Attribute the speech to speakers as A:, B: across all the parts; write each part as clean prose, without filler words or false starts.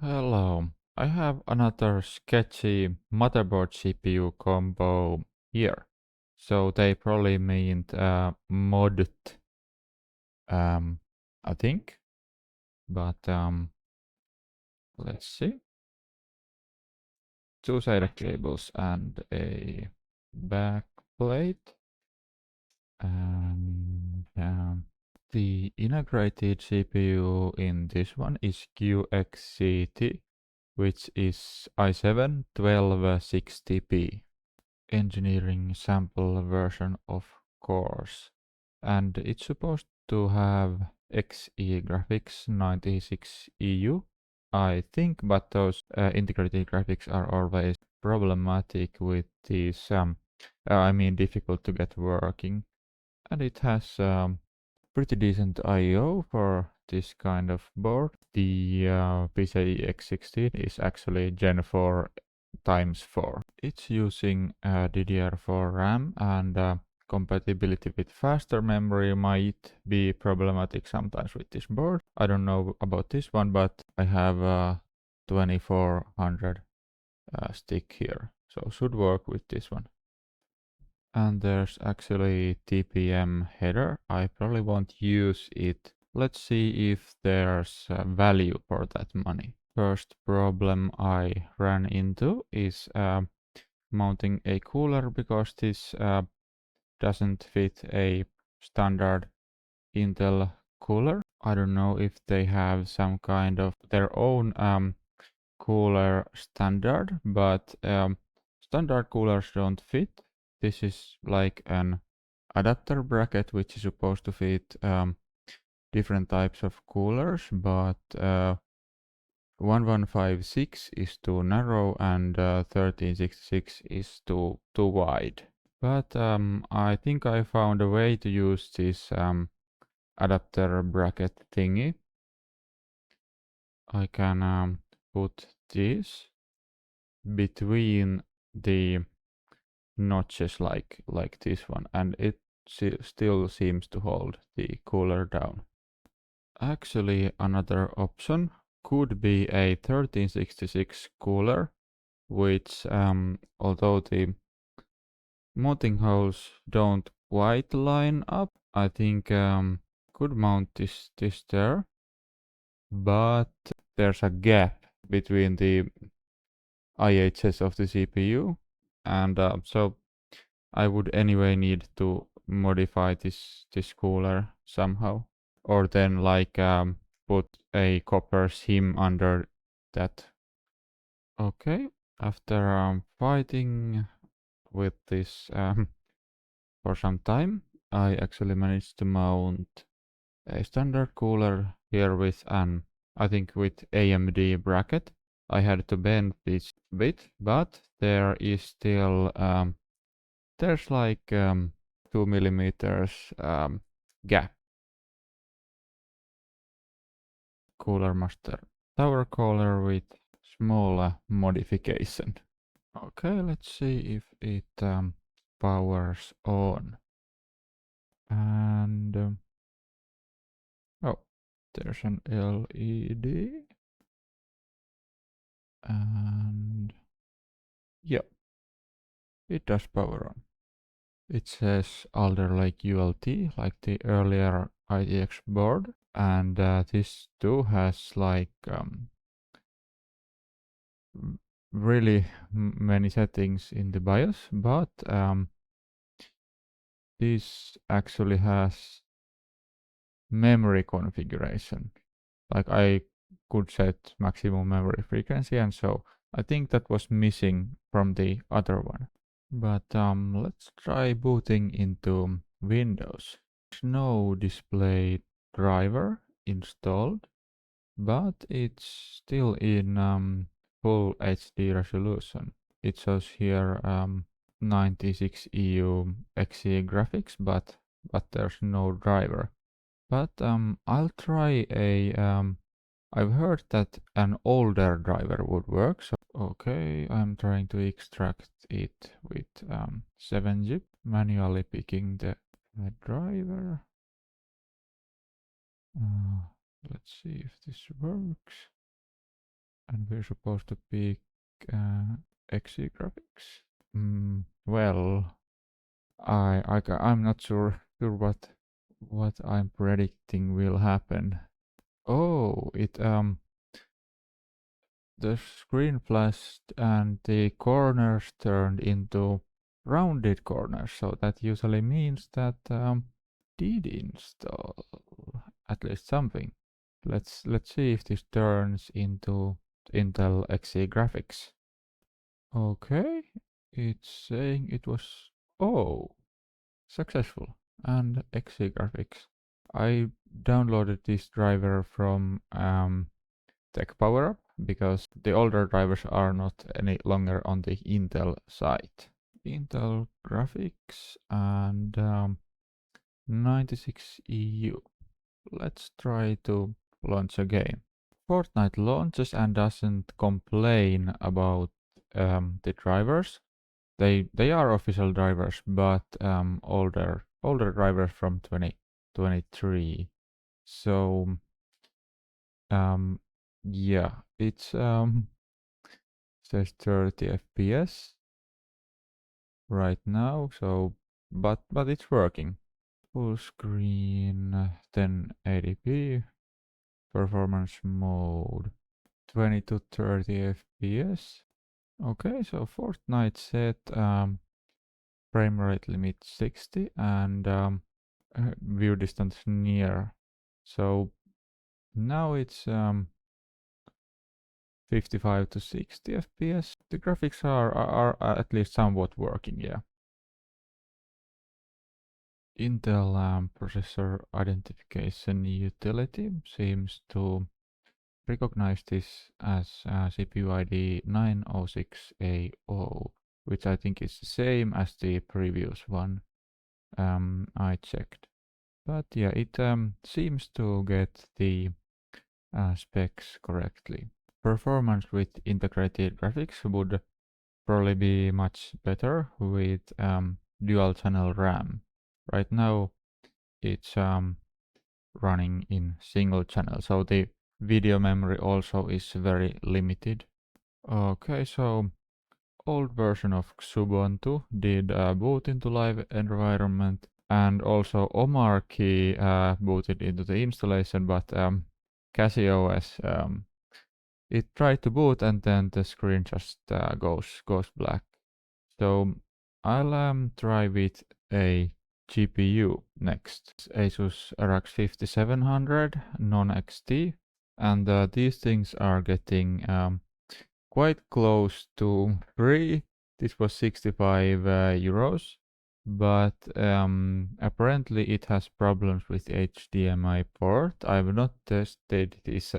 A: Hello, I have another sketchy motherboard CPU combo here. So they probably meant modded, I think, but let's see. Two SATA cables and a backplate, and the integrated CPU in this one is QXZT, which is i7-1260P. Engineering sample version, of course. And it's supposed to have XE graphics 96EU, I think, but those integrated graphics are always problematic with these, difficult to get working. And it has pretty decent I/O for this kind of board. The PCIe X16 is actually Gen 4 times 4. It's using DDR4 RAM, and compatibility with faster memory might be problematic sometimes with this board. I don't know about this one, but I have a 2400 stick here, so should work with this one. And there's actually TPM header. I probably won't use it. Let's see if there's value for that money. First problem I ran into is mounting a cooler, because this doesn't fit a standard Intel cooler. I don't know if they have some kind of their own cooler standard, but standard coolers don't fit. This is like an adapter bracket which is supposed to fit different types of coolers, but 1156 is too narrow and 1366 is too wide. But I think I found a way to use this adapter bracket thingy. I can put this between the notches like this one, and it still seems to hold the cooler down. Actually, another option could be a 1366 cooler, which although the mounting holes don't quite line up, I think could mount this there, but there's a gap between the IHs of the CPU, and so I would anyway need to modify this cooler somehow, or then like put a copper shim under that. Okay, after fighting with this for some time, I actually managed to mount a standard cooler here with an, I think with AMD bracket. I had to bend this bit, but there is still there's like 2 millimeters gap. Cooler master tower cooler with small modification. Okay, let's see if it powers on. And oh, there's an LED. And yeah, it does power on. It says Alder Lake ULT, like the earlier ITX board, and this too has like really many settings in the BIOS, but this actually has memory configuration. Like I could set maximum memory frequency, and so I think that was missing from the other one. But let's try booting into Windows. There's no display driver installed, but it's still in full HD resolution. It shows here 96EU XE graphics, but there's no driver. But I'll try a I've heard that an older driver would work. So okay, I'm trying to extract it with 7-zip, manually picking the driver. Let's see if this works. And we're supposed to pick XE graphics. Well, I'm not sure what I'm predicting will happen. Oh, the screen flashed and the corners turned into rounded corners, so that usually means that did install at least something. Let's see if this turns into Intel XE graphics. Okay, it's saying it was successful and XE graphics. I downloaded this driver from Tech Power Up because the older drivers are not any longer on the Intel site. Intel graphics and 96EU. Let's try to launch a game. Fortnite launches and doesn't complain about the drivers. They are official drivers, but older drivers from 2023. So yeah, it's says 30 FPS right now. So but it's working. Full screen 1080p performance mode 20 to 30 FPS. Okay, so Fortnite set frame rate limit 60 and view distance near. So now it's 55 to 60 FPS. The graphics are at least somewhat working, yeah. Intel processor identification utility seems to recognize this as CPU ID 906A0, which I think is the same as the previous one I checked. But yeah, it seems to get the specs correctly. Performance with integrated graphics would probably be much better with dual channel RAM. Right now it's running in single channel, so the video memory also is very limited. Okay, so old version of Xubuntu did boot into live environment, and also Omar key booted into the installation, but CachyOS it tried to boot and then the screen just goes black. So I'll try with a GPU next. It's Asus RX 5700 non-XT, and these things are getting quite close to free. This was 65 euros, but apparently it has problems with HDMI port. I've not tested this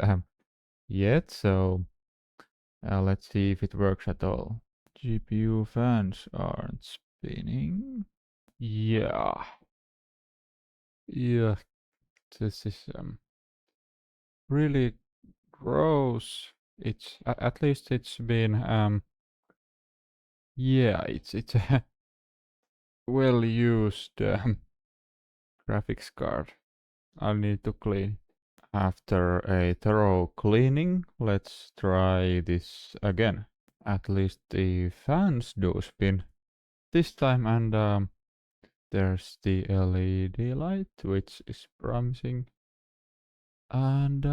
A: yet, so let's see if it works at all. GPU fans aren't spinning. Yeah, this is really gross. It's at least it's been it's a well used graphics card. I'll need to clean. After a thorough cleaning, let's try this again. At least the fans do spin this time, and there's the LED light, which is promising. And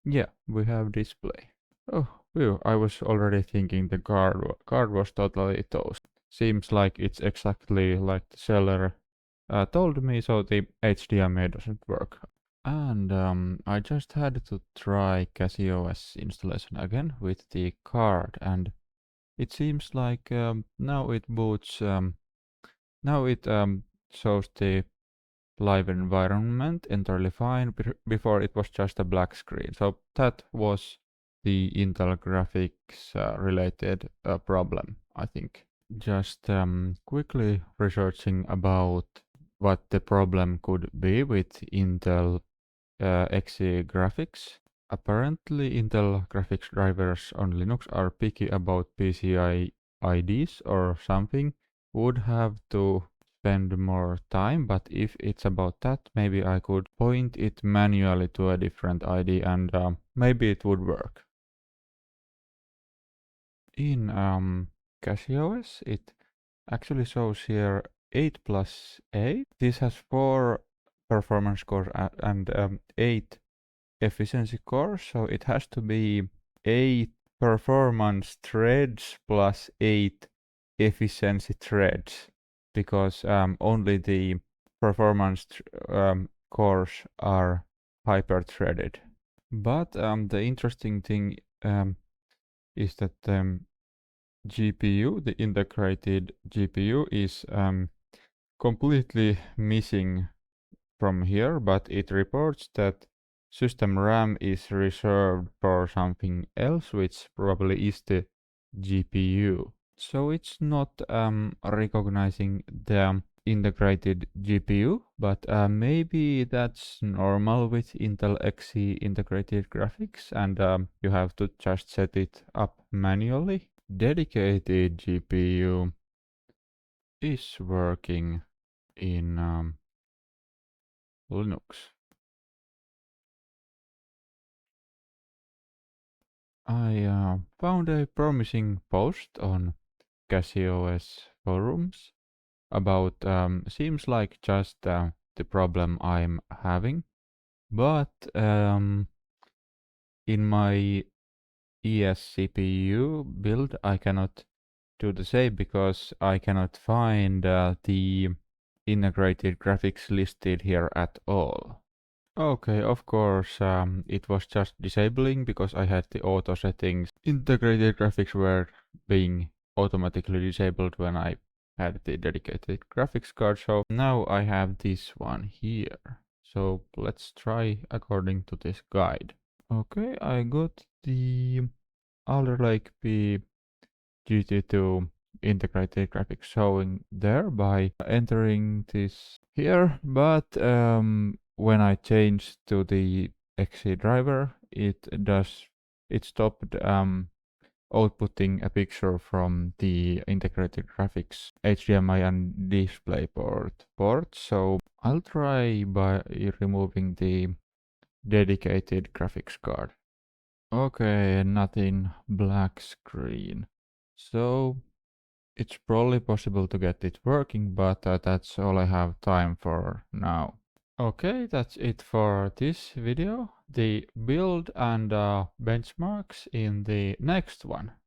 A: yeah, we have display. Oh, phew, I was already thinking the card was totally toast. Seems like it's exactly like the seller told me, so the HDMI doesn't work. And I just had to try CachyOS installation again with the card, and it seems like now it boots. Now it shows the live environment entirely fine. Before it was just a black screen. So that was the Intel graphics related problem, I think. Just quickly researching about what the problem could be with Intel XE graphics. Apparently Intel graphics drivers on Linux are picky about PCI IDs or something. Would have to spend more time, but if it's about that, maybe I could point it manually to a different ID and maybe it would work. in CachyOS, it actually shows here 8 plus 8. This has 4 performance cores and 8 efficiency cores, so it has to be 8 performance threads plus 8 efficiency threads, because only the performance cores are hyper-threaded. But the interesting thing is that GPU, the integrated GPU, is completely missing from here, but it reports that system RAM is reserved for something else, which probably is the GPU. So it's not recognizing the integrated GPU, but maybe that's normal with Intel XE integrated graphics, and you have to just set it up manually. Dedicated GPU is working in Linux. I found a promising post on CachyOS forums about seems like just the problem I'm having, but in my ES CPU build I cannot do the same because I cannot find the integrated graphics listed here at all. Okay, of course, it was just disabling because I had the auto settings. Integrated graphics were being automatically disabled when I had the dedicated graphics card, so now I have this one here. So let's try according to this guide. Okay, I got the Alder Lake P GT2 integrated graphics showing there by entering this here, but when I changed to the XE driver, it stopped outputting a picture from the integrated graphics HDMI and DisplayPort port. So I'll try by removing the dedicated graphics card. Okay, nothing, black screen. So it's probably possible to get it working, but that's all I have time for now. Okay, that's it for this video. The build and benchmarks in the next one.